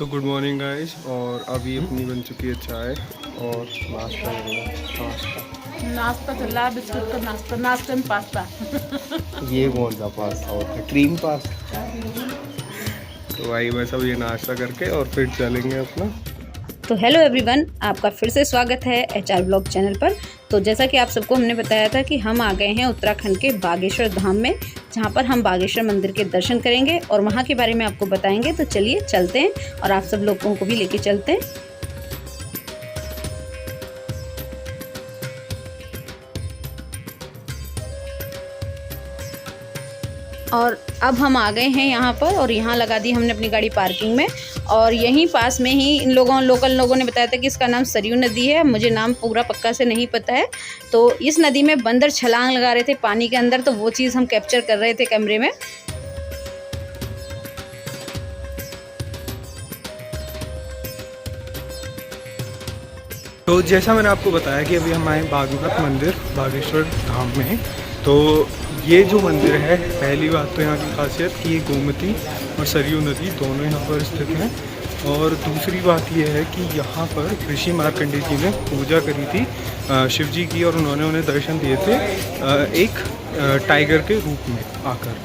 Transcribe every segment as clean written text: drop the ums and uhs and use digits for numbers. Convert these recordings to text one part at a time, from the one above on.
तो good morning guys. और अभी अपनी बन चुकी है चाय और नाश्ता नाश्ता चल रहा है, बिस्कुट का नाश्ता, नाश्ते में पास्ता। ये कौन सा पास्ता होता है? Cream pasta. तो भाई बस अब ये नाश्ता करके और फिर चलेंगे अपना। तो हेलो एवरीवन, आपका फिर से स्वागत है HR ब्लॉग चैनल पर। तो जैसा कि आप सबको हमने बताया था कि हम आ गए हैं उत्तराखंड के बागेश्वर धाम में, जहां पर हम बागेश्वर मंदिर के दर्शन करेंगे और वहां के बारे में आपको बताएंगे। तो चलिए चलते हैं और आप सब लोगों को भी लेके चलते हैं। और अब हम आ गए हैं यहाँ पर और यहाँ लगा दी हमने अपनी गाड़ी पार्किंग में। और यहीं पास में ही इन लोकल लोगों ने बताया था कि इसका नाम सरयू नदी है। मुझे नाम पूरा पक्का से नहीं पता है। तो इस नदी में बंदर छलांग लगा रहे थे पानी के अंदर, तो वो चीज़ हम कैप्चर कर रहे थे कैमरे में। तो जैसा मैंने आपको बताया कि अभी हम आए बागनाथ मंदिर बागेश्वर धाम में। तो ये जो मंदिर है, पहली बात तो यहाँ की खासियत कि ये गोमती और सरयू नदी दोनों यहाँ पर स्थित हैं। और दूसरी बात ये है कि यहाँ पर ऋषि मार्कंडेय जी ने पूजा करी थी शिव जी की, और उन्होंने उन्हें दर्शन दिए थे एक टाइगर के रूप में आकर।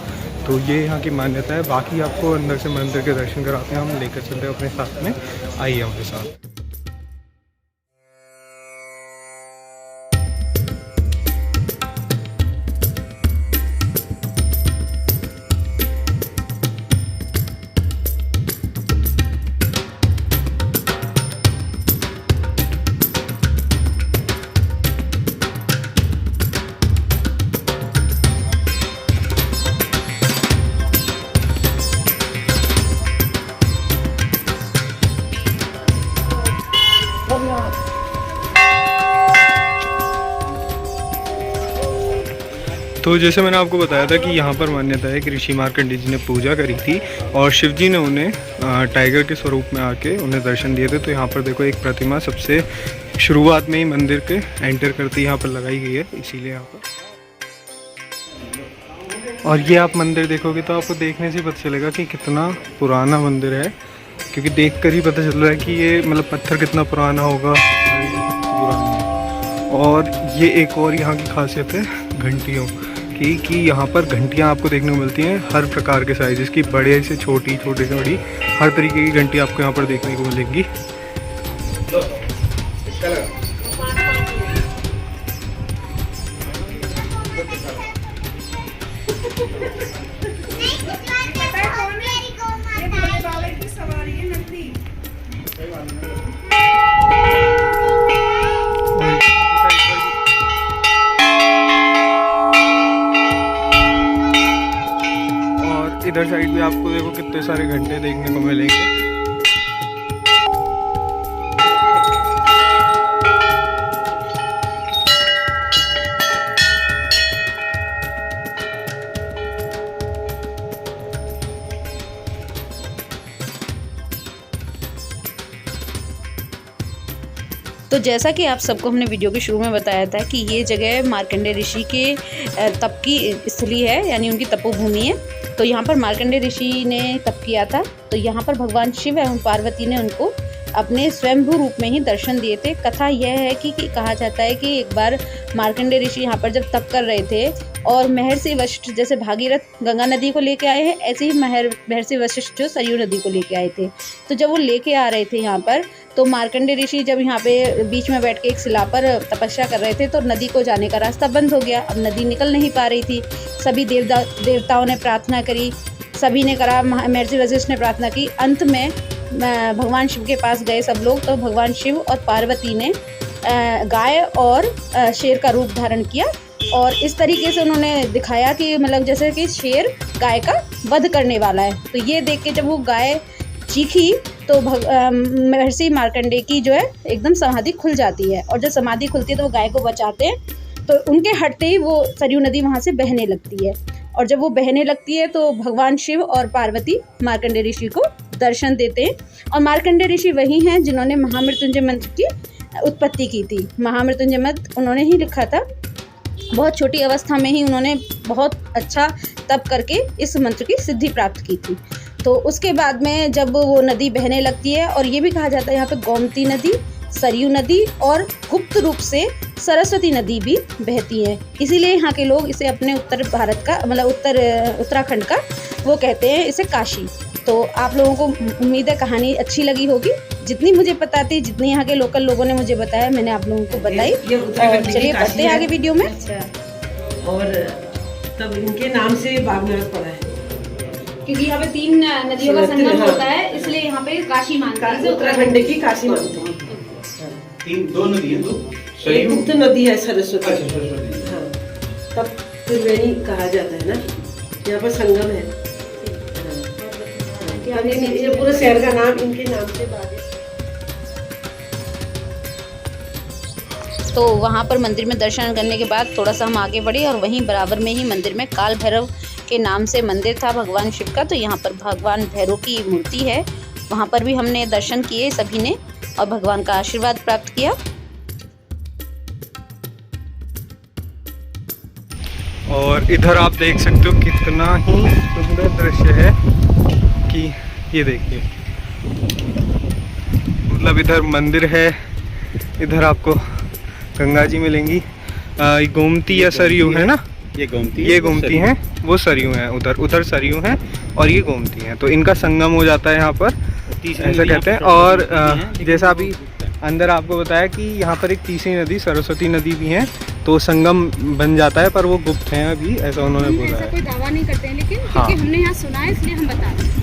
तो ये यहाँ की मान्यता है। बाकी आपको अंदर से मंदिर के दर्शन कराते हैं, हम लेकर चलते हैं अपने साथ में। आइए हमारे साथ। तो जैसे मैंने आपको बताया था कि यहाँ पर मान्यता है कि ऋषि मार्कंडेय जी ने पूजा करी थी और शिव जी ने उन्हें टाइगर के स्वरूप में आके उन्हें दर्शन दिए थे। तो यहाँ पर देखो एक प्रतिमा सबसे शुरुआत में ही मंदिर के एंटर करती यहाँ पर लगाई गई है, इसीलिए यहाँ पर। और ये आप मंदिर देखोगे तो आपको देखने से पता चलेगा कि कितना पुराना मंदिर है, क्योंकि देख कर ही पता चल रहा है कि ये मतलब पत्थर कितना पुराना होगा। और ये एक और यहाँ की खासियत है घंटियों कि यहाँ पर घंटियाँ आपको देखने को मिलती हैं हर प्रकार के साइज़ की, बड़े से छोटी, छोटे से बड़ी, हर तरीके की घंटी आपको यहाँ पर देखने को मिलेंगी। इधर साइड भी आपको देखो कितने सारे घंटे देखने को मिलेंगे। तो जैसा कि आप सबको हमने वीडियो के शुरू में बताया था कि ये जगह मार्कंडेय ऋषि के तप की स्थली है, यानी उनकी तपोभूमि है। तो यहाँ पर मार्कंडेय ऋषि ने तप किया था। तो यहाँ पर भगवान शिव एवं पार्वती ने उनको अपने स्वयंभू रूप में ही दर्शन दिए थे। कथा यह है कि कहा जाता है कि एक बार मार्कंडेय ऋषि यहाँ पर जब तप कर रहे थे और महर्षि वशिष्ठ जैसे भागीरथ गंगा नदी को लेके आए हैं, ऐसे ही महर्षि वशिष्ठ जो सरयू नदी को लेके आए थे। तो जब वो लेके आ रहे थे यहाँ पर, तो मार्कंडेय ऋषि जब यहाँ पे बीच में बैठ के एक शिला पर तपस्या कर रहे थे, तो नदी को जाने का रास्ता बंद हो गया। अब नदी निकल नहीं पा रही थी। सभी देवताओं ने प्रार्थना करी, सभी ने करा, महर्षि वशिष्ठ ने प्रार्थना की। अंत में भगवान शिव के पास गए सब लोग। तो भगवान शिव और पार्वती ने गाय और शेर का रूप धारण किया और इस तरीके से उन्होंने दिखाया कि मतलब जैसे कि शेर गाय का वध करने वाला है। तो ये देख के जब वो गाय चीखी तो महर्षि मार्कंडेय की जो है एकदम समाधि खुल जाती है। और जब समाधि खुलती है तो वो गाय को बचाते हैं। तो उनके हटते ही वो सरयू नदी वहाँ से बहने लगती है। और जब वो बहने लगती है तो भगवान शिव और पार्वती मार्कंडेय ऋषि को दर्शन देते हैं। और मार्कंडेय ऋषि वही हैं जिन्होंने महामृत्युंजय मंत्र की उत्पत्ति की थी। महामृत्युंजय मंत्र उन्होंने ही लिखा था। बहुत छोटी अवस्था में ही उन्होंने बहुत अच्छा तप करके इस मंत्र की सिद्धि प्राप्त की थी। तो उसके बाद में जब वो नदी बहने लगती है, और ये भी कहा जाता है यहाँ पे गोमती नदी, सरयू नदी और गुप्त रूप से सरस्वती नदी भी बहती है, इसीलिए यहाँ के लोग इसे अपने उत्तर भारत का मतलब उत्तराखंड का वो कहते हैं इसे काशी। तो आप लोगों को उम्मीद है कहानी अच्छी लगी होगी। जितनी मुझे पता थी, जितनी यहाँ के लोकल लोगों ने मुझे बताया, मैंने आप लोगों को बताई। और चलिए बढ़ते हैं आगे वीडियो में। और तब इनके नाम से बागनाथ पड़ा है, क्योंकि यहाँ पे 3 नदियों का संगम होता है, इसलिए यहाँ पे काशी मानते हैं, उत्तराखंड की काशी मानते हैं। 2 नदी है, 2 एक गुप्त नदी है सरस्वती। अच्छा, सरस्वती। हाँ, तब त्रिवेणी कहा जाता है ना, यहाँ पर संगम है। हाँ, ये पूरे शहर का नाम इनके नाम से बाग है। तो वहाँ पर मंदिर में दर्शन करने के बाद थोड़ा सा हम आगे बढ़े, और वहीं बराबर में ही मंदिर में काल भैरव के नाम से मंदिर था भगवान शिव का। तो यहाँ पर भगवान भैरव की मूर्ति है, वहाँ पर भी हमने दर्शन किए सभी ने, और भगवान का आशीर्वाद प्राप्त किया। और इधर आप देख सकते हो कितना ही सुंदर दृश्य है कि ये देखिए, मतलब इधर मंदिर है, इधर आपको गंगा जी मिलेंगी। गोमती या सरयू है ना, ये गोमती हैं, वो सरयू हैं, उधर सरयू हैं और ये गोमती हैं। तो इनका संगम हो जाता है यहाँ पर, ऐसा कहते हैं। और जैसा अभी अंदर आपको बताया कि यहाँ पर एक तीसरी नदी सरस्वती नदी भी है, तो संगम बन जाता है, पर वो गुप्त हैं अभी, ऐसा उन्होंने बोला है। कोई दावा नहीं करते हैं, लेकिन हाँ। क्योंकि हमने यहाँ सुना है इसलिए हम बता रहे हैं।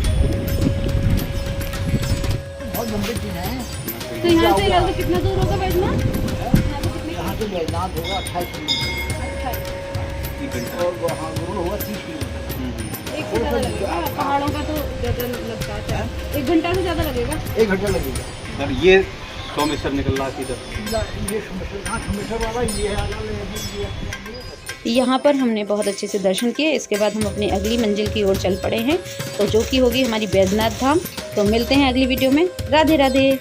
तो यहाँ से लगभग कितना दूर होगा बैजनाथ? यहाँ से बैजनाथ होगा 28 किलोमीटर और वहाँ होगा 30 किलोमीटर। एक से ज़्यादा लगेगा, पहाड़ों का तो ज़्यादा लगता है, 1 घंटा से ज़्यादा लगेगा। 1 घंटा लगेगा। और ये सोमेश्वर निकल रहा है इधर, ये सोमेश्वर वाला ये यहाँ पर हमने बहुत अच्छे से दर्शन किए। इसके बाद हम अपनी अगली मंजिल की ओर चल पड़े हैं, तो जो कि होगी हमारी बैजनाथ धाम। तो मिलते हैं अगली वीडियो में। राधे राधे।